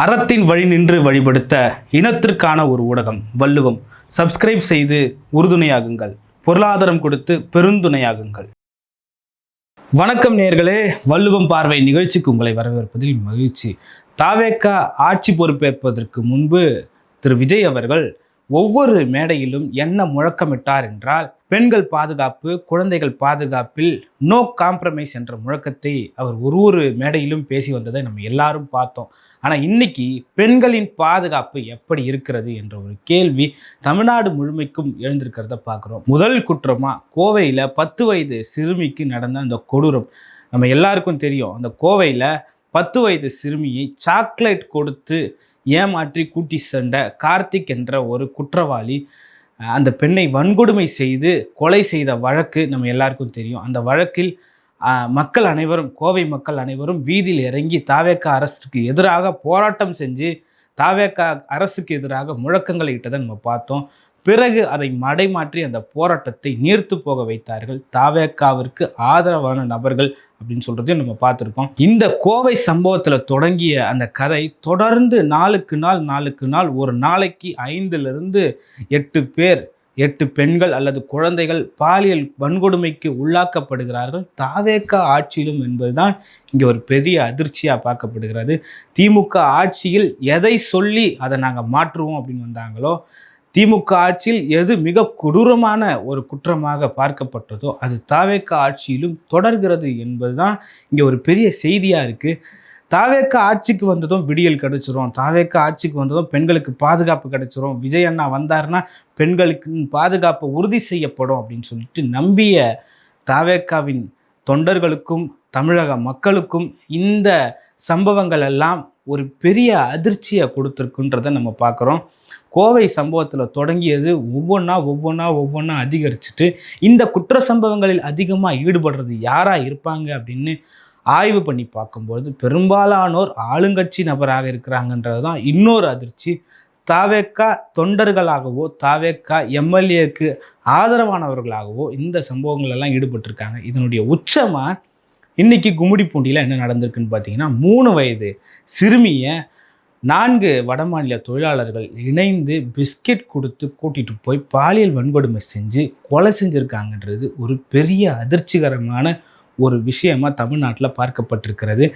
அறத்தின் வழி நின்று வழிபடுத்த இனத்திற்கான ஒரு ஊடகம் வள்ளுவம். சப்ஸ்கிரைப் செய்து உறுதுணையாகுங்கள். பொருளாதாரம் கொடுத்து பெருந்துணையாகுங்கள். வணக்கம் நேயர்களே, வள்ளுவம் பார்வை நிகழ்ச்சிக்கு உங்களை வரவேற்பதில் மகிழ்ச்சி. தாவேக ஆட்சி பொறுப்பேற்பதற்கு முன்பு திரு விஜய் அவர்கள் ஒவ்வொரு மேடையிலும் என்ன முழக்கமிட்டார் என்றால், பெண்கள் பாதுகாப்பு, குழந்தைகள் பாதுகாப்பில் நோ காம்ப்ரமைஸ் என்ற முழக்கத்தை அவர் ஒரு மேடையிலும் பேசி வந்ததை நம்ம எல்லாரும் பார்த்தோம். ஆனால் இன்னைக்கு பெண்களின் பாதுகாப்பு எப்படி இருக்கிறது என்ற ஒரு கேள்வி தமிழ்நாடு முழுமைக்கும் எழுந்திருக்கிறத பார்க்குறோம். முதல் குற்றமாக கோவையில் 10 வயது சிறுமிக்கு நடந்த அந்த கொடூரம் நம்ம எல்லாருக்கும் தெரியும். அந்த கோவையில் 10 வயது சிறுமியை சாக்லேட் கொடுத்து ஏமாற்றி கூட்டி சென்ற கார்த்திக் என்ற ஒரு குற்றவாளி அந்த பெண்ணை வன்கொடுமை செய்து கொலை செய்த வழக்கு நம்ம எல்லாருக்கும் தெரியும். அந்த வழக்கில் மக்கள் அனைவரும், கோவை மக்கள் அனைவரும் வீதியில் இறங்கி தாவேக அரசுக்கு எதிராக போராட்டம் செஞ்சு தாவேக அரசுக்கு எதிராக முழக்கங்களை இட்டதை நம்ம பார்த்தோம். பிறகு அதை மடைமாற்றி அந்த போராட்டத்தை நீர்த்து போக வைத்தார்கள் தாவேகாவிற்கு ஆதரவான நபர்கள் அப்படின்னு சொல்றதையும் நம்ம பார்த்துருக்கோம். இந்த கோவை சம்பவத்தில் தொடங்கிய அந்த கதை தொடர்ந்து நாளுக்கு நாள் ஒரு நாளைக்கு 5லிருந்து 8 பெண்கள் அல்லது குழந்தைகள் பாலியல் வன்கொடுமைக்கு உள்ளாக்கப்படுகிறார்கள் தாவேக ஆட்சியிலும் என்பதுதான் இங்கே ஒரு பெரிய அதிர்ச்சியாக பார்க்கப்படுகிறது. திமுக ஆட்சியில் எதை சொல்லி அதை நாங்கள் மாற்றுவோம் அப்படின்னு வந்தாங்களோ, திமுக ஆட்சியில் எது மிக கொடூரமான ஒரு குற்றமாக பார்க்கப்பட்டதோ அது தாவேக ஆட்சியிலும் தொடர்கிறது என்பதுதான் இங்கே ஒரு பெரிய செய்தியாக இருக்குது. தாவேக ஆட்சிக்கு வந்ததும் விடியல் கிடைச்சிரும், தாவேக ஆட்சிக்கு வந்ததும் பெண்களுக்கு பாதுகாப்பு கிடைச்சிரும், விஜய் அண்ணா வந்தாருன்னா பெண்களுக்கு பாதுகாப்பு உறுதி செய்யப்படும் அப்படின்னு சொல்லிட்டு நம்பிய தாவேகாவின் தொண்டர்களுக்கும் தமிழக மக்களுக்கும் இந்த சம்பவங்கள் எல்லாம் ஒரு பெரிய அதிர்ச்சியை கொடுத்துருக்குன்றதை நம்ம பார்க்குறோம். கோவை சம்பவத்தில் தொடங்கியது ஒவ்வொன்றா அதிகரிச்சுட்டு இந்த குற்ற சம்பவங்களில் அதிகமாக ஈடுபடுறது யாராக இருப்பாங்க அப்படின்னு ஆய்வு பண்ணி பார்க்கும்போது பெரும்பாலானோர் ஆளுங்கட்சி நபராக இருக்கிறாங்கன்றது தான் இன்னொரு அதிர்ச்சி. தாவேக தொண்டர்களாகவோ தாவேக எம்எல்ஏக்கு ஆதரவானவர்களாகவோ இந்த சம்பவங்கள் எல்லாம் ஈடுபட்டிருக்காங்க. இதனுடைய உச்சமாக இன்னைக்கு கும்மிடிப்பூண்டியில் என்ன நடந்திருக்குன்னு பார்த்தீங்கன்னா, 3 வயது சிறுமியை 4 வடமாநில தொழிலாளர்கள் இணைந்து பிஸ்கெட் கொடுத்து கூட்டிகிட்டு போய் பாலியல் வன்கொடுமை செஞ்சு கொலை செஞ்சுருக்காங்கன்றது ஒரு பெரிய அதிர்ச்சிகரமான ஒரு விஷயமா தமிழ்நாட்டில் பார்க்கப்பட்டிருக்கிறது.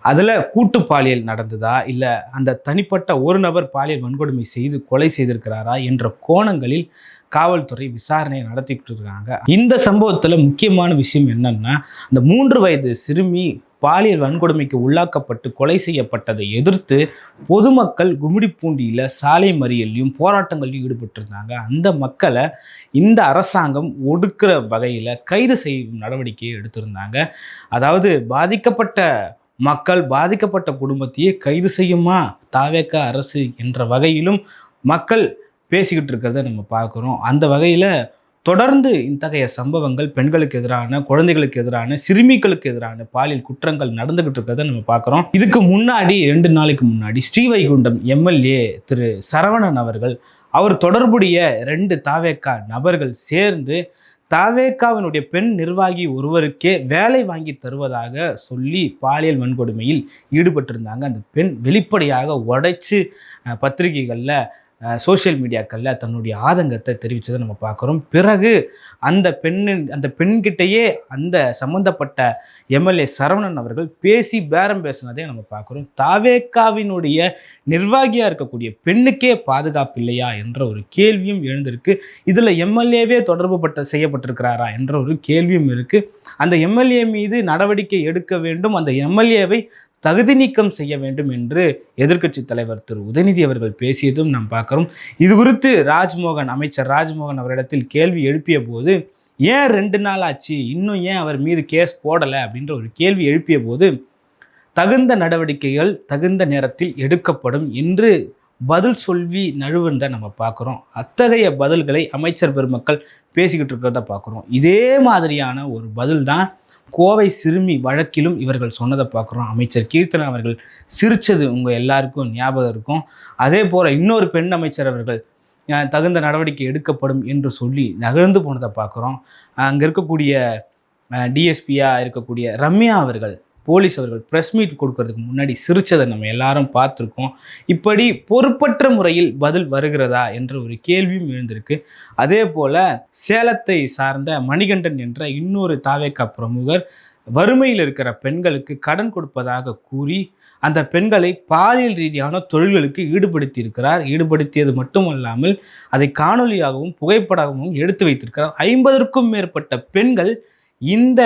அதில் கூட்டு பாலியல் நடந்ததா, இல்லை அந்த தனிப்பட்ட ஒரு நபர் பாலியல் வன்கொடுமை செய்து கொலை செய்திருக்கிறாரா என்ற கோணங்களில் காவல்துறை விசாரணையை நடத்திக்கிட்டு இருக்காங்க. இந்த சம்பவத்தில் முக்கியமான விஷயம் என்னன்னா, அந்த 3 வயது சிறுமி பாலியல் வன்கொடுமைக்கு உள்ளாக்கப்பட்டு கொலை செய்யப்பட்டதை எதிர்த்து பொதுமக்கள் கும்மிடிப்பூண்டியில் சாலை மறியலையும் போராட்டங்களையும் ஈடுபட்டிருந்தாங்க. அந்த மக்களை இந்த அரசாங்கம் ஒடுக்கிற வகையில் கைது செய்யும் நடவடிக்கையை எடுத்திருந்தாங்க. அதாவது பாதிக்கப்பட்ட மக்கள், பாதிக்கப்பட்ட குடும்பத்தையே கைது செய்யுமா தாவேக அரசு என்ற வகையிலும் மக்கள் பேசிக்கிட்டு இருக்கிறத நம்ம பார்க்குறோம். அந்த வகையில் தொடர்ந்து இத்தகைய சம்பவங்கள் பெண்களுக்கு எதிரான, குழந்தைகளுக்கு எதிரான, சிறுமிகளுக்கு எதிரான பாலியல் குற்றங்கள் நடந்துகிட்டு இருக்கிறத நம்ம பார்க்குறோம். இதுக்கு முன்னாடி 2 நாளைக்கு முன்னாடி ஸ்ரீவைகுண்டம் எம்எல்ஏ திரு சரவணன் அவர்கள், அவர் தொடர்புடைய 2 தாவேக நபர்கள் சேர்ந்து தாவேகாவினுடைய பெண் நிர்வாகி ஒருவருக்கே வேலை வாங்கி தருவதாக சொல்லி பாலியல் வன்கொடுமையில் ஈடுபட்டிருந்தாங்க. அந்த பெண் வெளிப்படையாக உடைச்சு பத்திரிகைகளில், சோசியல் மீடியாக்களில் தன்னுடைய ஆதங்கத்தை தெரிவித்ததை நம்ம பார்க்குறோம். பிறகு அந்த பெண்கிட்டையே அந்த சம்பந்தப்பட்ட எம்எல்ஏ சரவணன் அவர்கள் பேசி பேரம் பேசினதை நம்ம பார்க்குறோம். தாவேகாவினுடைய நிர்வாகியாக இருக்கக்கூடிய பெண்ணுக்கே பாதுகாப்பு இல்லையா என்ற ஒரு கேள்வியும் எழுந்திருக்கு. இதில் எம்எல்ஏவே தொடர்பு செய்யப்பட்டிருக்கிறாரா என்ற ஒரு கேள்வியும் இருக்குது. அந்த எம்எல்ஏ மீது நடவடிக்கை எடுக்க வேண்டும், அந்த எம்எல்ஏவை தகுதி நீக்கம் செய்ய வேண்டும் என்று எதிர்க்கட்சி தலைவர் திரு உதயநிதி அவர்கள் பேசியதும் நாம் பார்க்குறோம். இது குறித்து அமைச்சர் ராஜ்மோகன் அவரிடத்தில் கேள்வி எழுப்பிய போது, ஏன் 2 நாள் ஆச்சு, இன்னும் ஏன் அவர் மீது கேஸ் போடலை அப்படின்ற ஒரு கேள்வி எழுப்பிய போது, தகுந்த நடவடிக்கைகள் தகுந்த நேரத்தில் எடுக்கப்படும் என்று பதில் சொல்லி நழுவுன்றதை நம்ம பார்க்குறோம். அத்தகைய பதில்களை அமைச்சர் பெருமக்கள் பேசிக்கிட்டு இருக்கிறத பார்க்குறோம். இதே மாதிரியான ஒரு பதில் தான் கோவை சிறுமி வழக்கிலும் இவர்கள் சொன்னதை பார்க்குறோம். அமைச்சர் கீர்த்தனா அவர்கள் சிரித்தது உங்கள் எல்லாருக்கும் ஞாபகம் இருக்கும். அதே போல் இன்னொரு பெண் அமைச்சர் அவர்கள் தகுந்த நடவடிக்கை எடுக்கப்படும் என்று சொல்லி நகர்ந்து போனதை பார்க்குறோம். அங்கே இருக்கக்கூடிய டிஎஸ்பியாக இருக்கக்கூடிய ரம்யா அவர்கள் போலீஸ் அவர்கள் ப்ரெஸ் மீட் கொடுக்கறதுக்கு முன்னாடி சிரிச்சதை நம்ம எல்லாரும் பார்த்துருக்கோம். இப்படி பொறுப்பற்ற முறையில் பதில் வருகிறதா என்ற ஒரு கேள்வியும் எழுந்திருக்கு. அதே போல சேலத்தை சார்ந்த மணிகண்டன் என்ற இன்னொரு தாவேகா பிரமுகர் வறுமையில் இருக்கிற பெண்களுக்கு கடன் கொடுப்பதாக கூறி அந்த பெண்களை பாலியல் ரீதியான தொழில்களுக்கு ஈடுபடுத்தியிருக்கிறார். ஈடுபடுத்தியது மட்டுமல்லாமல் அதை காணொலியாகவும் புகைப்படமாகவும் எடுத்து வைத்திருக்கிறார். 50க்கும் மேற்பட்ட பெண்கள் இந்த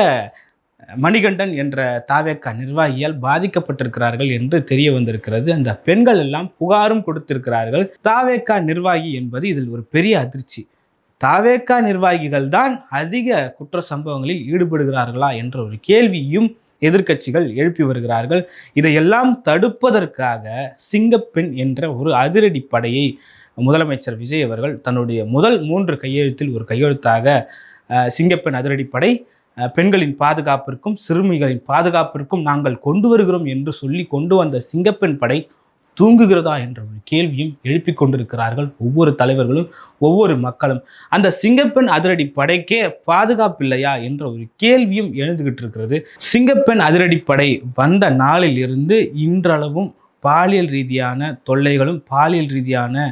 மணிகண்டன் என்ற தாவேகா நிர்வாகியால் பாதிக்கப்பட்டிருக்கிறார்கள் என்று தெரிய வந்திருக்கிறது. அந்த பெண்கள் எல்லாம் புகாரும் கொடுத்திருக்கிறார்கள். தாவேகா நிர்வாகி என்பது இதில் ஒரு பெரிய அதிர்ச்சி. தாவேகா நிர்வாகிகள் தான் அதிக குற்ற சம்பவங்களில் ஈடுபடுகிறார்களா என்ற ஒரு கேள்வியும் எதிர்க்கட்சிகள் எழுப்பி வருகிறார்கள். இதையெல்லாம் தடுப்பதற்காக சிங்கப்பெண் என்ற ஒரு அதிரடி படையை முதலமைச்சர் விஜய் அவர்கள் தன்னுடைய முதல் 3 கையெழுத்தில் ஒரு கையெழுத்தாக சிங்கப்பெண் அதிரடிப்படை பெண்களின் பாதுகாப்பிற்கும் சிறுமிகளின் பாதுகாப்பிற்கும் நாங்கள் கொண்டு வருகிறோம் என்று சொல்லி கொண்டு வந்த சிங்கப்பெண் படை தூங்குகிறதா என்ற ஒரு கேள்வியும் எழுப்பி கொண்டிருக்கிறார்கள் ஒவ்வொரு தலைவர்களும், ஒவ்வொரு மக்களும். அந்த சிங்கப்பெண் அதிரடி படைக்கே பாதுகாப்பு இல்லையா என்ற ஒரு கேள்வியும் எழுந்துகிட்டு இருக்கிறது. சிங்கப்பெண் அதிரடிப்படை வந்த நாளில் இருந்து இன்றளவும் பாலியல் ரீதியான தொல்லைகளும், பாலியல் ரீதியான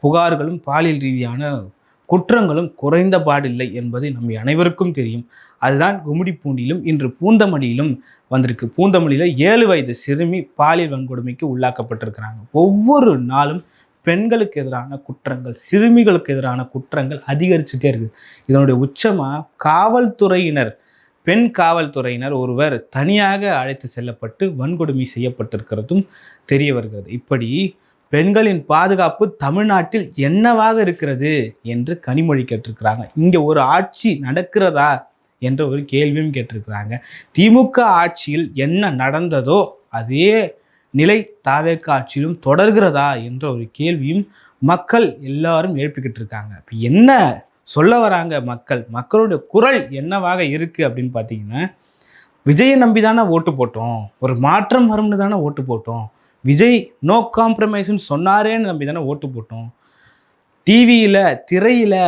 புகார்களும், பாலியல் ரீதியான குற்றங்களும் குறைந்தபாடில்லை என்பது நம்ம அனைவருக்கும் தெரியும். அதுதான் கும்மிடிப்பூண்டியிலும் இன்று பூந்தமல்லியிலும் வந்திருக்கு. பூந்தமல்லியில் 7 வயது சிறுமி பாலியல் வன்கொடுமைக்கு உள்ளாக்கப்பட்டிருக்கிறாங்க. ஒவ்வொரு நாளும் பெண்களுக்கு எதிரான குற்றங்கள், சிறுமிகளுக்கு எதிரான குற்றங்கள் அதிகரிச்சுட்டே இருக்குது. இதனுடைய உச்சமாக காவல்துறையினர், பெண் காவல்துறையினர் ஒருவர் தனியாக அழைத்து செல்லப்பட்டு வன்கொடுமை செய்யப்பட்டிருக்கிறதும் தெரிய வருகிறது. இப்படி பெண்களின் பாதுகாப்பு தமிழ்நாட்டில் என்னவாக இருக்கிறது என்று கனிமொழி கேட்டிருக்கிறாங்க. இங்கே ஒரு ஆட்சி நடக்கிறதா என்ற ஒரு கேள்வியும் கேட்டிருக்கிறாங்க. திமுக ஆட்சியில் என்ன நடந்ததோ அதே நிலை தாவேகா ஆட்சியிலும் தொடர்கிறதா என்ற ஒரு கேள்வியும் மக்கள் எல்லாரும் எழுப்பிக்கிட்டு இருக்காங்க. இப்போ என்ன சொல்ல வராங்க மக்கள், மக்களுடைய குரல் என்னவாக இருக்குது அப்படின்னு பார்த்தீங்கன்னா, விஜயை நம்பி தானே ஓட்டு போட்டோம், ஒரு மாற்றம் வரும்னு தானே ஓட்டு போட்டோம், விஜய் நோ காம்ப்ரமைஸ்ன்னு சொன்னாரேன்னு நம்பி தானே ஓட்டு போட்டோம், டிவியில் திரையில்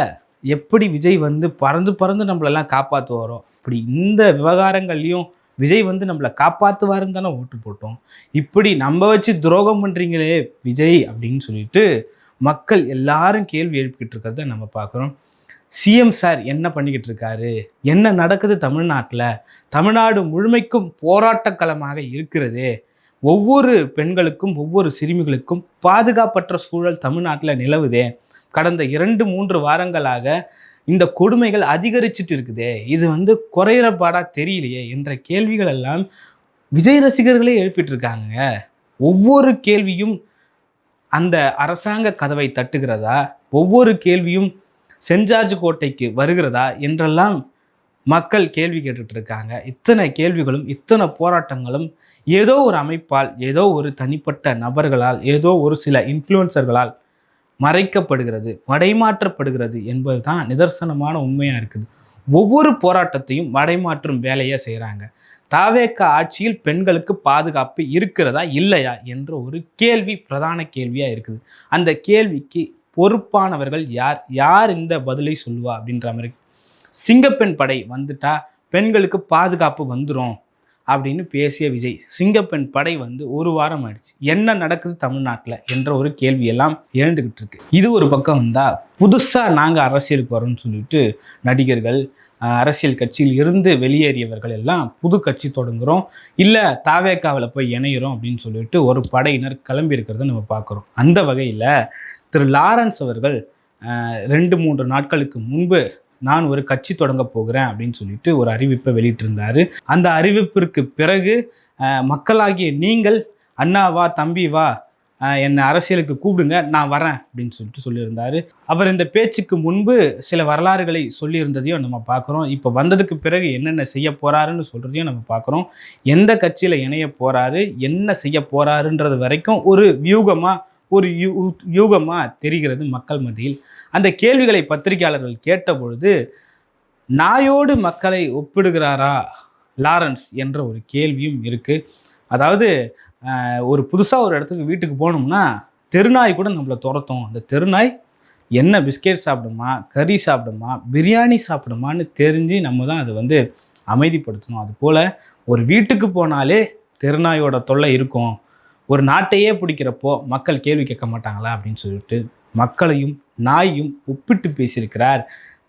எப்படி விஜய் வந்து பறந்து பறந்து நம்மளெல்லாம் காப்பாற்று வரோம், இப்படி இந்த விவகாரங்கள்லையும் விஜய் வந்து நம்மளை காப்பாற்றுவாருன்னு தானே ஓட்டு போட்டோம், இப்படி நம்ம வச்சு துரோகம் பண்ணுறீங்களே விஜய் அப்படின்னு சொல்லிட்டு மக்கள் எல்லாரும் கேள்வி எழுப்பிக்கிட்டு இருக்கிறத நம்ம பார்க்குறோம். சிஎம் சார் என்ன பண்ணிக்கிட்டு இருக்காரு, என்ன நடக்குது தமிழ்நாட்டில், தமிழ்நாடு முழுமைக்கும் போராட்டக்களமாக இருக்கிறது, ஒவ்வொரு பெண்களுக்கும் ஒவ்வொரு சிறுமிகளுக்கும் பாதுகாப்பற்ற சூழல் தமிழ்நாட்டில் நிலவுதே, கடந்த 2-3 வாரங்களாக இந்த கொடுமைகள் அதிகரிச்சுட்டு இருக்குதே, இது வந்து குறையிற பாடா தெரியலையே என்ற கேள்விகள் எல்லாம் விஜய் ரசிகர்களே எழுப்பிட்டு இருக்காங்க. ஒவ்வொரு கேள்வியும் அந்த அரசாங்க கதவை தட்டுகிறதா, ஒவ்வொரு கேள்வியும் சென்ட் ஜார்ஜ் கோட்டைக்கு வருகிறதா என்றெல்லாம் மக்கள் கேள்வி கேட்டுட்டு இருக்காங்க. இத்தனை கேள்விகளும் இத்தனை போராட்டங்களும் ஏதோ ஒரு அமைப்பால், ஏதோ ஒரு தனிப்பட்ட நபர்களால், ஏதோ ஒரு சில இன்ஃப்ளூயன்சர்களால் மறைக்கப்படுகிறது, மடைமாற்றப்படுகிறது என்பது தான் நிதர்சனமான உண்மையாக இருக்குது. ஒவ்வொரு போராட்டத்தையும் மடைமாற்றும் வேலையை செய்கிறாங்க. தாவேகா ஆட்சியில் பெண்களுக்கு பாதுகாப்பு இருக்கிறதா இல்லையா என்ற ஒரு கேள்வி பிரதான கேள்வியாக இருக்குது. அந்த கேள்விக்கு பொறுப்பானவர்கள் யார், யார் இந்த பதிலை சொல்லுவா அப்படின்ற மாதிரி. சிங்கப்பெண் படை வந்துட்டா பெண்களுக்கு பாதுகாப்பு வந்துடும் அப்படின்னு பேசிய விஜய், சிங்கப்பெண் படை வந்து 1 வாரம் ஆயிடுச்சு, என்ன நடக்குது தமிழ்நாட்டில் என்ற ஒரு கேள்வியெல்லாம் எழுந்துக்கிட்டு இருக்கு. இது ஒரு பக்கம் வந்தால், புதுசாக நாங்கள் அரசியலுக்கு வரோம்னு சொல்லிட்டு நடிகர்கள், அரசியல் கட்சியில் இருந்து வெளியேறியவர்கள் எல்லாம் புது கட்சி தொடங்குகிறோம், இல்லை தாவேகாவில் போய் இணைகிறோம் அப்படின்னு சொல்லிட்டு ஒரு படையினர் கிளம்பி இருக்கிறத நம்ம பார்க்குறோம். அந்த வகையில் திரு லாரன்ஸ் அவர்கள் 2-3 நாட்களுக்கு முன்பு நான் ஒரு கட்சி தொடங்க போகிறேன் அப்படின்னு சொல்லிட்டு ஒரு அறிவிப்பை வெளியிட்டிருந்தார். அந்த அறிவிப்பிற்கு பிறகு மக்களாகிய நீங்கள் அண்ணா வா, தம்பி வா, என்னை அரசியலுக்கு கூப்பிடுங்க, நான் வரேன் அப்படின்னு சொல்லிட்டு சொல்லியிருந்தார். அவர் இந்த பேச்சுக்கு முன்பு சில வரலாறுகளை சொல்லியிருந்ததையும் நம்ம பார்க்குறோம். இப்போ வந்ததுக்கு பிறகு என்னென்ன செய்ய போகிறாருன்னு சொல்கிறதையும் நம்ம பார்க்குறோம். எந்த கட்சியில் இணைய போகிறாரு, என்ன செய்ய போகிறாருன்றது வரைக்கும் ஒரு யூகமாக தெரிகிறது மக்கள் மத்தியில். அந்த கேள்விகளை பத்திரிகையாளர்கள் கேட்டபொழுது, நாயோடு மக்களை ஒப்பிடுகிறாரா லாரன்ஸ் என்ற ஒரு கேள்வியும் இருக்குது. அதாவது ஒரு புதுசாக ஒரு இடத்துக்கு வீட்டுக்கு போனோம்னா தெருநாய் கூட நம்மளை துரத்தும். அந்த தெருநாய் என்ன பிஸ்கெட் சாப்பிடுமா, கறி சாப்பிடுமா, பிரியாணி சாப்பிடுமான்னு தெரிஞ்சு நம்ம தான் அதை வந்து அமைதிப்படுத்தணும். அதுபோல் ஒரு வீட்டுக்கு போனாலே தெருநாயோட தொல்லை இருக்கும், ஒரு நாட்டையே பிடிக்கிறப்போ மக்கள் கேள்வி கேட்க மாட்டாங்களா அப்படின்னு சொல்லிட்டு மக்களையும் நாயையும் ஒப்பிட்டு பேசியிருக்கிறார்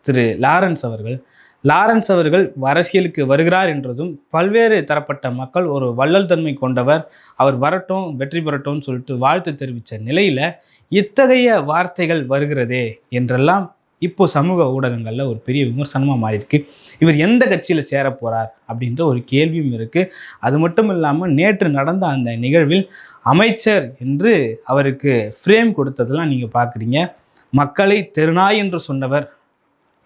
திரு லாரன்ஸ் அவர்கள். லாரன்ஸ் அவர்கள் அரசியலுக்கு வருகிறார் என்றதும் பல்வேறு தரப்பட்ட மக்கள் ஒரு வள்ளல் தன்மை கொண்டவர், அவர் வரட்டும் வெற்றி பெறட்டும்னு சொல்லிட்டு வாழ்த்து தெரிவித்த நிலையில் இத்தகைய வார்த்தைகள் வருகிறதே என்றெல்லாம் இப்போ சமூக ஊடகங்களில் ஒரு பெரிய விமர்சனமாக மாறியிருக்கு. இவர் எந்த கட்சியில் சேர போகிறார் அப்படின்ற ஒரு கேள்வியும் இருக்குது. அது மட்டும் இல்லாமல் நேற்று நடந்த அந்த நிகழ்வில் அமைச்சர் என்று அவருக்கு ஃப்ரேம் கொடுத்ததெல்லாம் நீங்கள் பார்க்குறீங்க. மக்களை தெருநாய் என்று சொன்னவர்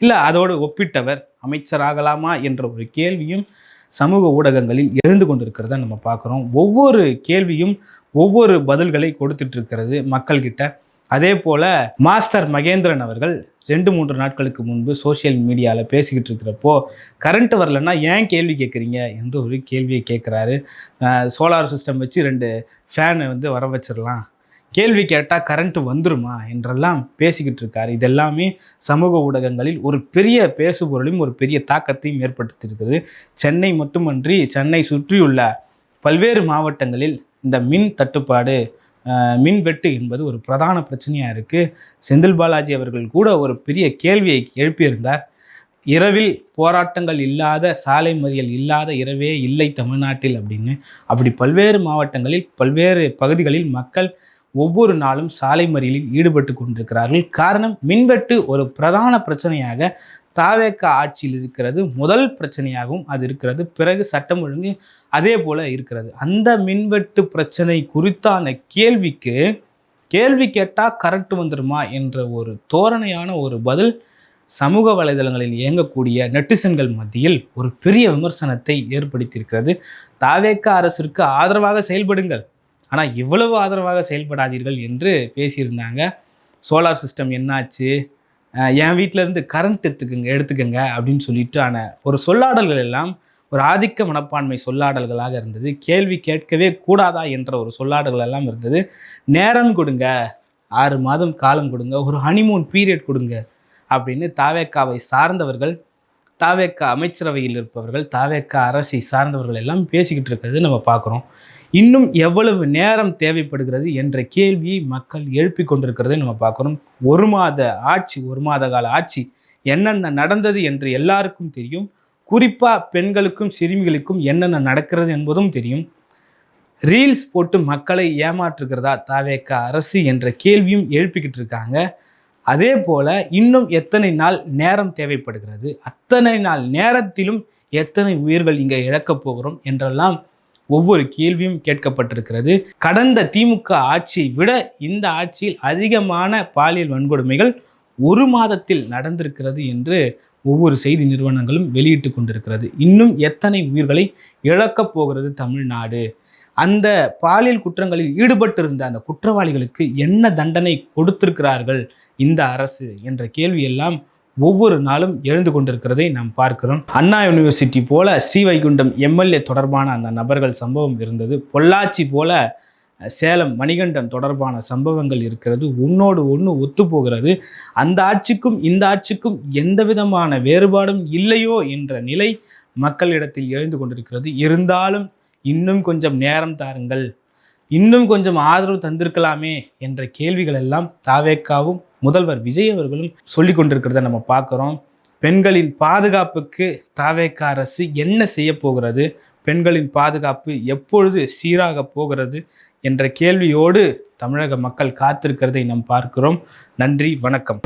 இல்லை அதோடு ஒப்பிட்டவர் அமைச்சராகலாமா என்ற ஒரு கேள்வியும் சமூக ஊடகங்களில் எழுந்து கொண்டிருக்கிறத நம்ம பார்க்குறோம். ஒவ்வொரு கேள்வியும் ஒவ்வொரு பதில்களை கொடுத்துட்டு இருக்கிறது மக்கள்கிட்ட. அதே போல் மாஸ்டர் மகேந்திரன் அவர்கள் 2-3 நாட்களுக்கு முன்பு சோசியல் மீடியாவில் பேசிக்கிட்டு இருக்கிறப்போ கரண்ட் வரலன்னா ஏன் கேள்வி கேட்குறீங்க என்று ஒரு கேள்வியை கேட்குறாரு. சோலார் சிஸ்டம் வச்சு 2 ஃபேனை வர வச்சிடலாம், கேள்வி கேட்டால் கரண்ட்டு வந்துருமா என்றெல்லாம் பேசிக்கிட்டு இருக்காரு. இதெல்லாமே சமூக ஊடகங்களில் ஒரு பெரிய பேசுபொருளையும் ஒரு பெரிய தாக்கத்தையும் ஏற்படுத்தியிருக்குது. சென்னை மட்டுமன்றி சென்னை சுற்றியுள்ள பல்வேறு மாவட்டங்களில் இந்த மின் தட்டுப்பாடு, மின் வெட்டு என்பது ஒரு பிரதான பிரச்சனையாக இருக்குது. செந்தில் பாலாஜி அவர்கள் கூட ஒரு பெரிய கேள்வியை எழுப்பியிருந்தார். இரவில் போராட்டங்கள் இல்லாத, சாலை மறியல் இல்லாத இரவே இல்லை தமிழ்நாட்டில் அப்படின்னு. அப்படி பல்வேறு மாவட்டங்களில் பல்வேறு பகுதிகளில் மக்கள் ஒவ்வொரு நாளும் சாலை மறியலில் ஈடுபட்டு கொண்டிருக்கிறார்கள். காரணம், மின்வெட்டு ஒரு பிரதான பிரச்சனையாக தாவேக ஆட்சியில் இருக்கிறது, முதல் பிரச்சனையாகவும் அது இருக்கிறது. பிறகு சட்டம் ஒழுங்கு அதே போல இருக்கிறது. அந்த மின்வெட்டு பிரச்சனை குறித்தான கேள்விக்கு கேள்வி கேட்டால் கரண்ட் வந்துடுமா என்ற ஒரு தோரணையான ஒரு பதில் சமூக வலைதளங்களில் இயங்கக்கூடிய நெட்டிசன்கள் மத்தியில் ஒரு பெரிய விமர்சனத்தை ஏற்படுத்தியிருக்கிறது. தாவேக அரசிற்கு ஆதரவாக செயல்படுங்கள், ஆனால் இவ்வளவு ஆதரவாக செயல்படாதீர்கள் என்று பேசியிருந்தாங்க. சோலார் சிஸ்டம் என்னாச்சு, என் வீட்டிலேருந்து கரண்ட் எடுத்துக்கங்க அப்படின்னு சொல்லிட்டு ஒரு சொல்லாடல்கள் எல்லாம் ஒரு ஆதிக்க மனப்பான்மை சொல்லாடல்களாக இருந்தது. கேள்வி கேட்கவே கூடாதா என்ற ஒரு சொல்லாடல்கள் எல்லாம் இருந்தது. நேரம் கொடுங்க, 6 மாதம் காலம் கொடுங்க, ஒரு ஹனிமூன் பீரியட் கொடுங்க அப்படின்னு தாவேக்காவை சார்ந்தவர்கள், தாவேக்க அமைச்சரவையில் இருப்பவர்கள், தாவேக்க அரசை சார்ந்தவர்கள் எல்லாம் பேசிக்கிட்டு இருக்கிறது நம்ம பார்க்குறோம். இன்னும் எவ்வளவு நேரம் தேவைப்படுகிறது என்ற கேள்வியை மக்கள் எழுப்பி கொண்டிருக்கிறதை நம்ம பார்க்குறோம். 1 மாத ஆட்சி, 1 மாத கால ஆட்சி என்னென்ன நடந்தது என்று எல்லாருக்கும் தெரியும். குறிப்பாக பெண்களுக்கும் சிறுமிகளுக்கும் என்னென்ன நடக்கிறது என்பதும் தெரியும். ரீல்ஸ் போட்டு மக்களை ஏமாற்றுகிறதா தாவேக அரசு என்ற கேள்வியும் எழுப்பிக்கிட்டு இருக்காங்க. அதே போல் இன்னும் எத்தனை நாள் நேரம் தேவைப்படுகிறது, அத்தனை நாள் நேரத்திலும் எத்தனை உயிர்கள் இங்கே இழக்கப் போகிறோம் என்றெல்லாம் ஒவ்வொரு கேள்வியும் கேட்கப்பட்டிருக்கிறது. கடந்த திமுக ஆட்சியை விட இந்த ஆட்சியில் அதிகமான பாலியல் வன்கொடுமைகள் 1 மாதத்தில் நடந்திருக்கிறது என்று ஒவ்வொரு செய்தி நிறுவனங்களும் வெளியிட்டு கொண்டிருக்கிறது. இன்னும் எத்தனை உயிர்களை இழக்கப் போகிறது தமிழ்நாடு, அந்த பாலியல் குற்றங்களில் ஈடுபட்டிருந்த அந்த குற்றவாளிகளுக்கு என்ன தண்டனை கொடுத்திருக்கிறார்கள் இந்த அரசு என்ற கேள்வியெல்லாம் ஒவ்வொரு நாளும் எழுந்து கொண்டிருக்கிறதை நாம் பார்க்கிறோம். அண்ணா யூனிவர்சிட்டி போல ஸ்ரீவைகுண்டம் எம்எல்ஏ தொடர்பான அந்த நபர்கள் சம்பவம் இருந்தது. பொள்ளாச்சி போல சேலம் மணிகண்டன் தொடர்பான சம்பவங்கள் இருக்கிறது. ஒன்னோடு ஒன்று ஒத்து போகிறது. அந்த ஆட்சிக்கும் இந்த ஆட்சிக்கும் எந்த விதமான வேறுபாடும் இல்லையோ என்ற நிலை மக்களிடத்தில் எழுந்து கொண்டிருக்கிறது. இருந்தாலும் இன்னும் கொஞ்சம் நேரம் தாருங்கள், இன்னும் கொஞ்சம் ஆதரவு தந்திருக்கலாமே என்ற கேள்விகள் எல்லாம் தாவேக்காவும் முதல்வர் விஜய் அவர்களும் சொல்லி கொண்டிருக்கிறத நம்ம பார்க்குறோம். பெண்களின் பாதுகாப்புக்கு தாவேக அரசு என்ன செய்ய போகிறது, பெண்களின் பாதுகாப்பு எப்பொழுது சீராக போகிறது என்ற கேள்வியோடு தமிழக மக்கள் காத்திருக்கிறதை நாம் பார்க்கிறோம். நன்றி, வணக்கம்.